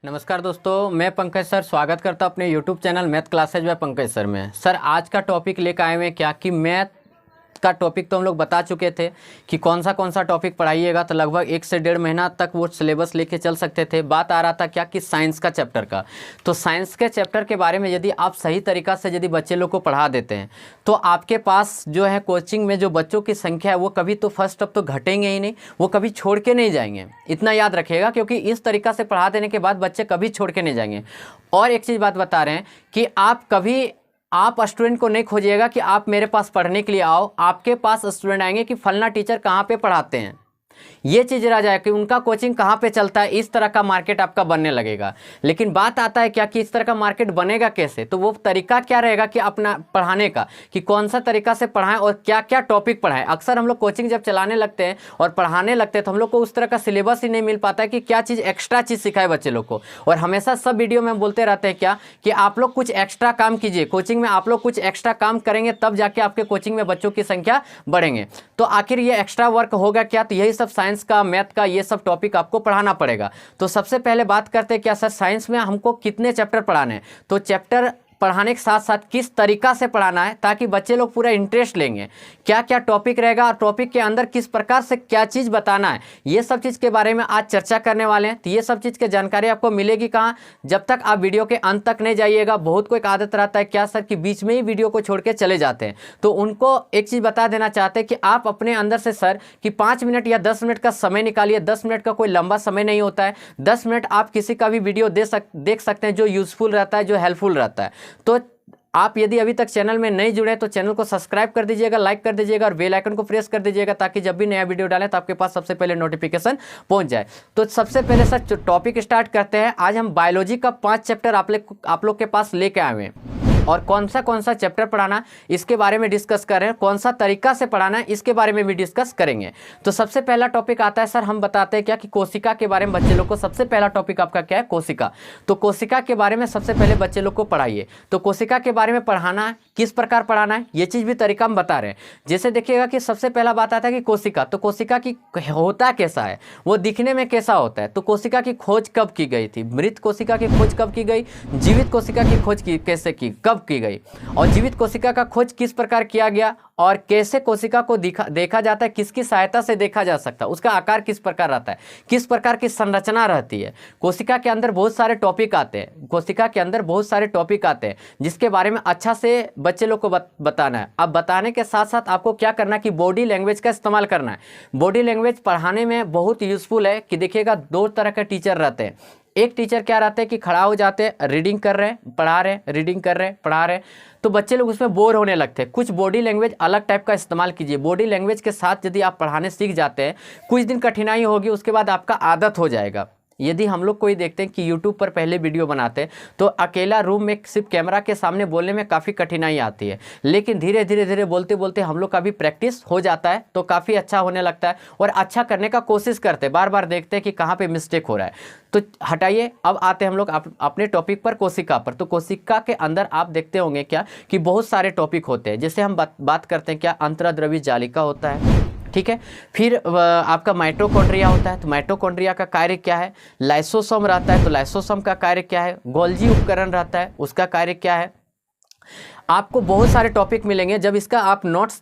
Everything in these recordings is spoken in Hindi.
नमस्कार दोस्तों, मैं पंकज सर स्वागत करता हूं अपने YouTube channel math classes by Pankaj sir में। सर आज का टॉपिक लेकर आए हुए हैं क्या कि मैथ का टॉपिक तो हम लोग बता चुके थे कि कौन सा टॉपिक पढ़ाइएगा, तो लगभग 1 से 1.5 महीना तक वो सिलेबस लेके चल सकते थे। बात आ रहा था क्या कि साइंस का चैप्टर का। तो साइंस के चैप्टर के बारे में यदि आप सही तरीक़ा से यदि बच्चे लोग को पढ़ा देते हैं तो आपके पास जो है कोचिंग में जो बच्चों की संख्या है वो कभी तो फर्स्ट अब तो घटेंगे ही नहीं, वो कभी छोड़ के नहीं जाएंगे। इतना याद रखिएगा, क्योंकि इस तरीक़ा से पढ़ा देने के बाद बच्चे कभी छोड़ के नहीं जाएंगे। और एक चीज़ बात बता रहे हैं कि आप स्टूडेंट को नहीं खोजिएगा कि आप मेरे पास पढ़ने के लिए आओ, आपके पास स्टूडेंट आएंगे कि फलना टीचर कहाँ पे पढ़ाते हैं। ये चीज़ रह जाए कि उनका कोचिंग कहाँ पे चलता है, इस तरह का मार्केट आपका बनने लगेगा। लेकिन बात आता है क्या कि इस तरह का मार्केट बनेगा कैसे, तो वो तरीका क्या रहेगा कि अपना पढ़ाने का, कि कौन सा तरीका से पढ़ाएं और क्या क्या टॉपिक पढ़ाएं। अक्सर हम लोग कोचिंग जब चलाने लगते हैं और पढ़ाने लगते हैं तो हम लोग को उस तरह का सिलेबस ही नहीं मिल पाता है कि क्या चीज़ एक्स्ट्रा चीज़ सिखाए बच्चे लोग को। और हमेशा सब वीडियो में बोलते रहते हैं क्या कि आप लोग कुछ एक्स्ट्रा काम कीजिए, कोचिंग में आप लोग कुछ एक्स्ट्रा काम करेंगे तब जाके आपके कोचिंग में बच्चों की संख्या बढ़ेंगे। तो आखिर ये एक्स्ट्रा वर्क होगा क्या, तो यही सब साइंस का, मैथ का, ये सब टॉपिक आपको पढ़ाना पड़ेगा। तो सबसे पहले बात करते हैं क्या सर साइंस में हमको कितने चैप्टर पढ़ाने हैं। तो चैप्टर पढ़ाने के साथ साथ किस तरीका से पढ़ाना है ताकि बच्चे लोग पूरा इंटरेस्ट लेंगे, क्या क्या टॉपिक रहेगा और टॉपिक के अंदर किस प्रकार से क्या चीज़ बताना है, ये सब चीज़ के बारे में आज चर्चा करने वाले हैं। तो ये सब चीज़ की जानकारी आपको मिलेगी कहाँ, जब तक आप वीडियो के अंत तक नहीं जाइएगा। बहुत को एक आदत रहता है क्या सर कि बीच में ही वीडियो को छोड़ के चले जाते हैं, तो उनको एक चीज़ बता देना चाहते हैं कि आप अपने अंदर से सर कि 5 मिनट या 10 मिनट का समय निकालिए। 10 मिनट का कोई लंबा समय नहीं होता है। 10 मिनट आप किसी का भी वीडियो देख सकते हैं जो यूज़फुल रहता है, जो हेल्पफुल रहता है। तो आप यदि अभी तक चैनल में नहीं जुड़े तो चैनल को सब्सक्राइब कर दीजिएगा, लाइक कर दीजिएगा और बेल आइकन को प्रेस कर दीजिएगा ताकि जब भी नया वीडियो डालें तो आपके पास सबसे पहले नोटिफिकेशन पहुंच जाए। तो सबसे पहले सर टॉपिक स्टार्ट करते हैं। आज हम बायोलॉजी का 5 चैप्टर आप लोग के पास लेके आए हैं और कौन सा चैप्टर पढ़ाना इसके बारे में डिस्कस कर रहे हैं, कौन सा तरीका से पढ़ाना है इसके बारे में भी डिस्कस करेंगे। तो सबसे पहला टॉपिक आता है सर, हम बताते हैं क्या कि कोशिका के बारे में बच्चे लोग को। सबसे पहला टॉपिक आपका क्या है, कोशिका। तो कोशिका के बारे में सबसे पहले बच्चे लोग को पढ़ाइए। तो कोशिका के बारे में पढ़ाना है, किस प्रकार पढ़ाना है, ये चीज़ भी तरीका हम बता रहे हैं। जैसे देखिएगा कि सबसे पहला बात आता है कि कोशिका, तो कोशिका की होता कैसा है, वो दिखने में कैसा होता है। तो कोशिका की खोज कब की गई थी, मृत कोशिका की खोज कब की गई, जीवित कोशिका की खोज कैसे की, कब की गई, और जीवित कोशिका का खोज किस प्रकार किया गया और कैसे कोशिका को देखा जाता है, किसकी सहायता से देखा जा सकता है, उसका आकार किस प्रकार रहता है, किस प्रकार की संरचना रहती है। कोशिका के अंदर बहुत सारे टॉपिक आते हैं, कोशिका के अंदर बहुत सारे टॉपिक आते हैं जिसके बारे में अच्छा से बच्चे लोग को बताना है। अब बताने के साथ साथ आपको क्या करना है कि बॉडी लैंग्वेज का इस्तेमाल करना है। बॉडी लैंग्वेज पढ़ाने में बहुत यूजफुल है कि देखिएगा 2 तरह के टीचर रहते हैं। एक टीचर क्या रहते हैं कि खड़ा हो जाते हैं, रीडिंग कर रहे हैं, पढ़ा रहे हैं, रीडिंग कर रहे हैं, पढ़ा रहे हैं, तो बच्चे लोग उसमें बोर होने लगते हैं। कुछ बॉडी लैंग्वेज अलग टाइप का इस्तेमाल कीजिए। बॉडी लैंग्वेज के साथ यदि आप पढ़ाने सीख जाते हैं, कुछ दिन कठिनाई होगी, उसके बाद आपका आदत हो जाएगा। यदि हम लोग कोई देखते हैं कि YouTube पर पहले वीडियो बनाते हैं तो अकेला रूम में सिर्फ कैमरा के सामने बोलने में काफ़ी कठिनाई आती है, लेकिन धीरे धीरे बोलते बोलते हम लोग का भी प्रैक्टिस हो जाता है तो काफ़ी अच्छा होने लगता है और अच्छा करने का कोशिश करते हैं, बार बार देखते हैं कि कहाँ पे मिस्टेक हो रहा है। तो हटाइए, अब आते हैं हम लोग अपने टॉपिक पर, कोशिका पर। तो कोशिका के अंदर आप देखते होंगे क्या कि बहुत सारे टॉपिक होते हैं। जैसे हम बात करते हैं क्या, अंतर्द्रव्य जालिका होता है, ठीक है। फिर आपका माइटोकॉन्ड्रिया होता है, तो माइटोकॉन्ड्रिया का कार्य क्या है। लाइसोसोम रहता है, तो लाइसोसोम का कार्य क्या है। गोल्जी उपकरण रहता है, उसका कार्य क्या है। आपको बहुत सारे टॉपिक मिलेंगे। जब इसका आप नोट्स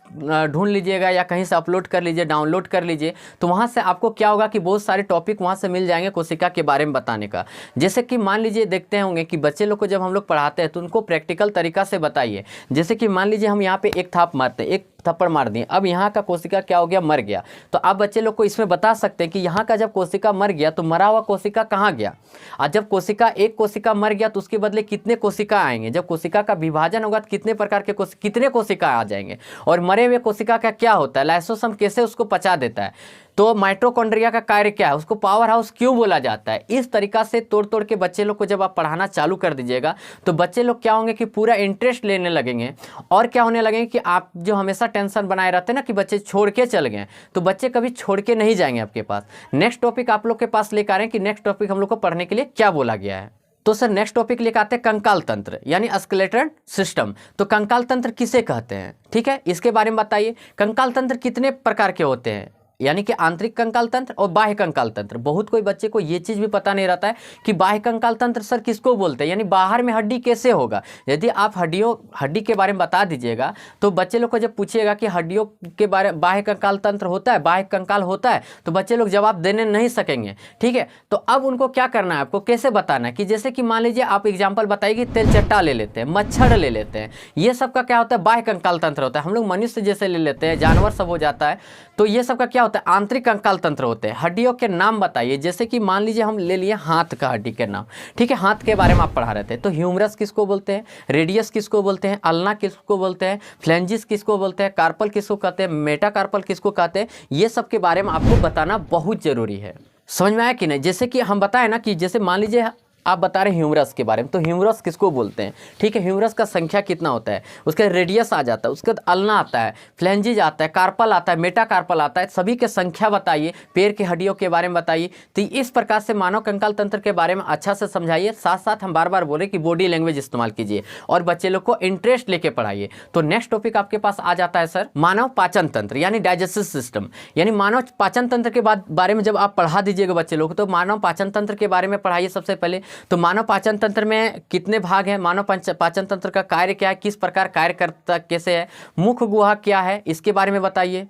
ढूंढ लीजिएगा या कहीं से अपलोड कर लीजिए, डाउनलोड कर लीजिए, तो वहाँ से आपको क्या होगा कि बहुत सारे टॉपिक वहाँ से मिल जाएंगे कोशिका के बारे में बताने का। जैसे कि मान लीजिए देखते होंगे कि बच्चे लोग को जब हम लोग पढ़ाते हैं तो उनको प्रैक्टिकल तरीका से बताइए। जैसे कि मान लीजिए हम यहाँ पे एक थाप मारते हैं, एक थप्पड़ मार दिए, अब यहाँ का कोशिका क्या हो गया, मर गया। तो आप बच्चे लोग को इसमें बता सकते हैं कि यहाँ का जब कोशिका मर गया तो मरा हुआ कोशिका कहाँ गया, और जब एक कोशिका मर गया तो उसके बदले कितने कोशिका आएंगे। जब कोशिका का विभाजन होगा तो कितने प्रकार के कितने कोशिका आ जाएंगे, और मरे हुए कोशिका का क्या होता है, लाइसोसोम कैसे उसको पचा देता है। तो माइटोकॉन्ड्रिया का कार्य क्या है, उसको पावर हाउस क्यों बोला जाता है। इस तरीका से तोड़ के बच्चे लोग को जब आप पढ़ाना चालू कर दीजिएगा तो बच्चे लोग क्या होंगे कि पूरा इंटरेस्ट लेने लगेंगे। और क्या होने लगेंगे कि आप जो हमेशा टेंशन बनाए रहते हैं ना कि बच्चे छोड़ के चल गए, तो बच्चे कभी छोड़ के नहीं जाएंगे आपके पास। नेक्स्ट टॉपिक आप लोग के पास लेकर आ रहे हैं कि नेक्स्ट टॉपिक हम लोग को पढ़ने के लिए क्या बोला गया है। तो सर नेक्स्ट टॉपिक लेकर आते हैं कंकाल तंत्र यानी स्केलेटल सिस्टम। तो कंकाल तंत्र किसे कहते हैं, ठीक है, इसके बारे में बताइए। कंकाल तंत्र कितने प्रकार के होते हैं, यानी कि आंतरिक कंकाल तंत्र और बाह्य कंकाल तंत्र। बहुत कोई बच्चे को ये चीज़ भी पता नहीं रहता है कि बाह्य कंकाल तंत्र सर किसको बोलते हैं, यानी बाहर में हड्डी कैसे होगा। यदि आप हड्डी के बारे में बता दीजिएगा तो बच्चे लोग को जब पूछिएगा कि हड्डियों के बारे बाह्य कंकाल तंत्र होता है, बाह्य कंकाल होता है, तो बच्चे लोग जवाब देने नहीं सकेंगे। ठीक है, तो अब उनको क्या करना है, आपको कैसे बताना है कि जैसे कि मान लीजिए आप एग्जाम्पल बताइए, तेलचट्टा ले लेते हैं, मच्छर ले लेते हैं, ये सब का क्या होता है, बाह्य कंकाल तंत्र होता है। हम लोग मनुष्य जैसे ले लेते हैं, जानवर सब हो जाता है, तो ये सब का क्या होता है, आंतरिक कंकाल तंत्र होते हैं। हड्डियों के नाम बताइए, जैसे कि मान लीजिए हम ले लिए हाथ का हड्डी के नाम। ठीक है, हाथ के बारे में आप पढ़ा रहे थे, तो ह्यूमरस किसको बोलते हैं, रेडियस किसको बोलते हैं, अल्ना किसको बोलते हैं, फ्लेंजिस किसको बोलते हैं, कार्पल किसको कहते हैं, मेटाकार्पल किसको कहते हैं, ये सब के बारे में आपको बताना बहुत जरूरी है। समझ में आया कि नहीं। जैसे कि हम बताएं ना कि जैसे मान लीजिए आप बता रहे हैं ह्यूमरस के बारे में, तो ह्यूमरस किसको बोलते हैं। ठीक है, ह्यूमरस का संख्या कितना होता है, उसका रेडियस आ जाता है, उसके बाद अल्ना आता है, फ्लेंजिज आता है, कार्पल आता है, मेटाकार्पल आता है, सभी के संख्या बताइए, पैर की हड्डियों के बारे में बताइए। तो इस प्रकार से मानव कंकाल तंत्र के बारे में अच्छा से समझाइए। साथ साथ हम बार बार बोले कि बॉडी लैंग्वेज इस्तेमाल कीजिए और बच्चे लोग को इंटरेस्ट लेके पढ़ाइए। तो नेक्स्ट टॉपिक आपके पास आ जाता है सर मानव पाचन तंत्र यानी डाइजेस्टिव सिस्टम। यानी मानव पाचन तंत्र के बारे में जब आप पढ़ा दीजिएगा बच्चे लोग, तो मानव पाचन तंत्र के बारे में पढ़ाइए सबसे पहले। तो मानव पाचन तंत्र में कितने भाग हैं, मानव पाचन तंत्र का कार्य क्या है, किस प्रकार कार्य करता कैसे है, मुख्य गुहा क्या है, इसके बारे में बताइए,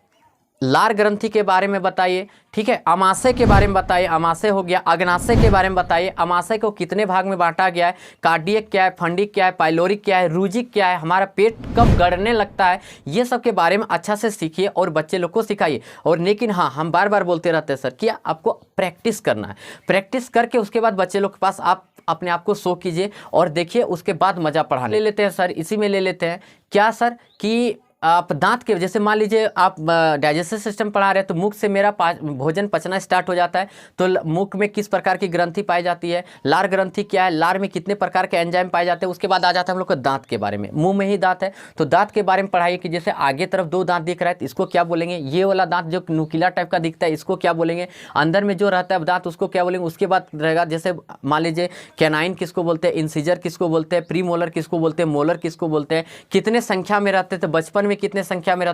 लार ग्रंथि के बारे में बताइए। ठीक है, अमाशय के बारे में बताइए, अमाशय हो गया, अग्नाशय के बारे में बताइए, अमाशय को कितने भाग में बांटा गया है, कार्डियक क्या है, फंडिक क्या है, पाइलोरिक क्या है, रूजिक क्या है, हमारा पेट कब गड़ने लगता है, ये सब के बारे में अच्छा से सीखिए और बच्चे लोग को सिखाइए। और लेकिन हाँ, हम बार बार बोलते रहते हैं सर कि आपको प्रैक्टिस करना है, प्रैक्टिस करके उसके बाद बच्चे लोग के पास आप अपने आप को शो कीजिए और देखिए, उसके बाद मजा पढ़ाने ले लेते हैं सर। इसी में ले लेते हैं क्या सर कि आप दांत के, जैसे मान लीजिए आप डाइजेस्टिव सिस्टम पढ़ा रहे हैं, तो मुख से मेरा भोजन पचना स्टार्ट हो जाता है, तो मुख में किस प्रकार की ग्रंथि पाई जाती है, लार ग्रंथि क्या है, लार में कितने प्रकार के एंजाइम पाए जाते हैं। उसके बाद आ जाता है हम लोग को दांत के बारे में, मुंह में ही दांत है तो दांत के बारे में पढ़ाइए कि जैसे आगे तरफ 2 दांत दिख रहा है तो इसको क्या बोलेंगे, ये वाला दांत जो नुकीला टाइप का दिखता है इसको क्या बोलेंगे, अंदर में जो रहता है दांत उसको क्या बोलेंगे। उसके बाद रहेगा जैसे मान लीजिए कैनाइन किसको बोलते हैं, इंसीजर किसको बोलते हैं, प्री मोलर किसको बोलते हैं, मोलर किसको बोलते हैं, कितने संख्या में रहते हैं, तो बचपन में कितने संख्या में,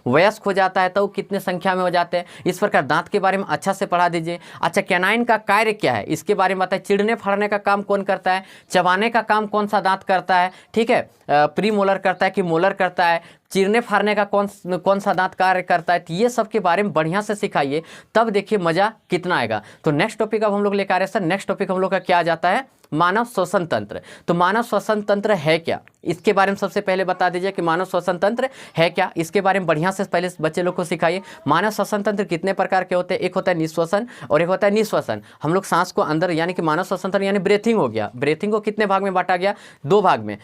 वयस्क हो जाता है तो कितने संख्या में हो जाते हैं। इस प्रकार दांत के बारे में अच्छा से पढ़ा दीजिए। अच्छा, कैनाइन का कार्य क्या है इसके बारे में बताइए, चिड़ने फाड़ने का काम कौन करता है, चबाने का काम कौन सा दांत करता है। ठीक है, प्री मोलर करता है कि मोलर करता है, चीरने फाड़ने का कौन सा दांत कार्य करता है। तो ये सब के बारे में बढ़िया से सिखाइए, तब देखिए मजा कितना आएगा। तो नेक्स्ट टॉपिक अब हम लोग लेकर आ रहे हैं सर, नेक्स्ट टॉपिक हम लोग का क्या आ जाता है, मानव श्वसन तंत्र। तो मानव श्वसन तंत्र है क्या, इसके बारे में सबसे पहले बता दीजिए कि मानव श्वसन तंत्र है क्या, इसके बारे में बढ़िया से पहले बच्चे लोग को सिखाइए। मानव श्वसन तंत्र कितने प्रकार के होते हैं, एक होता है निश्वसन और एक होता है निश्वसन। हम लोग सांस को अंदर यानी कि मानव श्वसन तंत्र यानी ब्रेथिंग हो गया, ब्रेथिंग को कितने भाग में बांटा गया, 2 भाग में,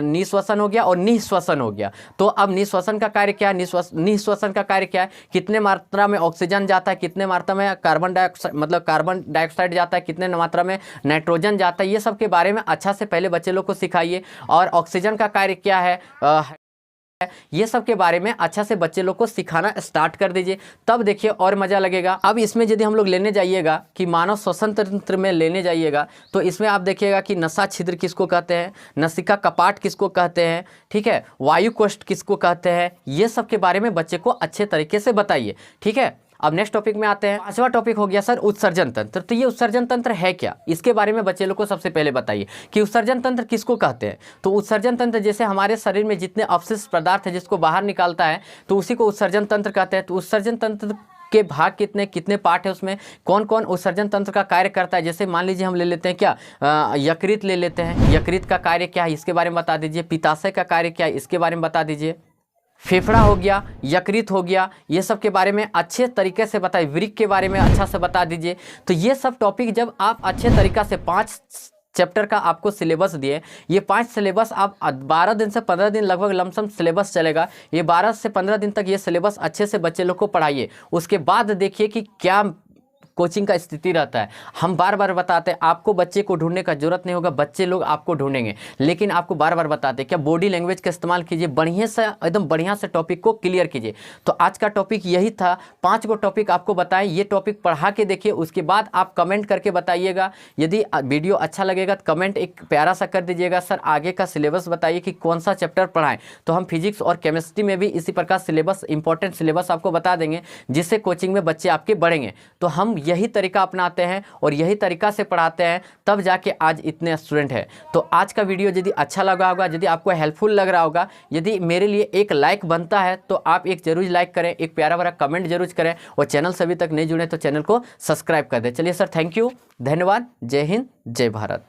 निश्वसन हो गया और निःश्वसन हो गया। तो अब निःश्वसन का कार्य क्या है, निःश्वसन का कार्य क्या है, कितने मात्रा में ऑक्सीजन जाता है, कितने मात्रा में कार्बन डाइऑक्साइड जाता है, कितने मात्रा में नाइट्रोजन जाता है, ये सब के बारे में अच्छा से पहले बच्चे लोग को सिखाइए। और ऑक्सीजन का कार्य क्या है, ये सब के बारे में अच्छा से बच्चे लोग को सिखाना स्टार्ट कर दीजिए, तब देखिए और मजा लगेगा। अब इसमें यदि हम लोग लेने जाइएगा कि मानव श्वसन तंत्र में लेने जाइएगा, तो इसमें आप देखिएगा कि नसा छिद्र किसको कहते हैं, नसिका कपाट किसको कहते हैं, ठीक है, वायु कोष्ठ किसको कहते हैं, ये सब के बारे में बच्चे को अच्छे तरीके से बताइए। ठीक है, अब नेक्स्ट टॉपिक में आते हैं। 5वां टॉपिक हो गया सर उत्सर्जन तंत्र। तो ये उत्सर्जन तंत्र है क्या, इसके बारे में बच्चे लोग को सबसे पहले बताइए कि उत्सर्जन तंत्र किसको कहते हैं। तो उत्सर्जन तंत्र जैसे हमारे शरीर में जितने अपशिष्ट पदार्थ है जिसको बाहर निकालता है, तो उसी को उत्सर्जन तंत्र कहते हैं। तो उत्सर्जन तंत्र के भाग कितने पार्ट है, उसमें कौन कौन उत्सर्जन तंत्र का कार्य करता है। जैसे मान लीजिए हम ले लेते हैं क्या, यकृत ले लेते हैं, यकृत का कार्य क्या है इसके बारे में बता दीजिए। पित्ताशय का कार्य क्या है इसके बारे में बता दीजिए। फेफड़ा हो गया, यकृत हो गया, ये सब के बारे में अच्छे तरीके से बताइए। वृक्क के बारे में अच्छा से बता दीजिए। तो ये सब टॉपिक जब आप अच्छे तरीका से 5 चैप्टर का आपको सिलेबस दिए, ये 5 सिलेबस आप 12 दिन से 15 दिन लगभग लमसम सिलेबस चलेगा। ये 12 से 15 दिन तक ये सिलेबस अच्छे से बच्चे लोग को पढ़ाइए। उसके बाद देखिए कि क्या कोचिंग का स्थिति रहता है। हम बार बार बताते हैं आपको बच्चे को ढूंढने का जरूरत नहीं होगा, बच्चे लोग आपको ढूंढेंगे, लेकिन आपको बार बार बताते हैं क्या बॉडी लैंग्वेज का इस्तेमाल कीजिए, बढ़िया से एकदम बढ़िया से टॉपिक को क्लियर कीजिए। तो आज का टॉपिक यही था, 5 गो टॉपिक आपको बताएं, ये टॉपिक पढ़ा के देखिए, उसके बाद आप कमेंट करके बताइएगा। यदि वीडियो अच्छा लगेगा तो कमेंट एक प्यारा सा कर दीजिएगा, सर आगे का सिलेबस बताइए कि कौन सा चैप्टर पढ़ाएं। तो हम फिजिक्स और केमिस्ट्री में भी इसी प्रकार सिलेबस, इंपॉर्टेंट सिलेबस आपको बता देंगे, जिससे कोचिंग में बच्चे आपके बढ़ेंगे। तो हम यही तरीका अपनाते हैं और यही तरीका से पढ़ाते हैं, तब जाके आज इतने स्टूडेंट हैं। तो आज का वीडियो यदि अच्छा लगा होगा, यदि आपको हेल्पफुल लग रहा होगा, यदि मेरे लिए एक लाइक बनता है तो आप एक जरूर लाइक करें, एक प्यारा भरा कमेंट जरूर करें, और चैनल से अभी तक नहीं जुड़े तो चैनल को सब्सक्राइब कर दें। चलिए सर, थैंक यू, धन्यवाद, जय हिंद, जय भारत।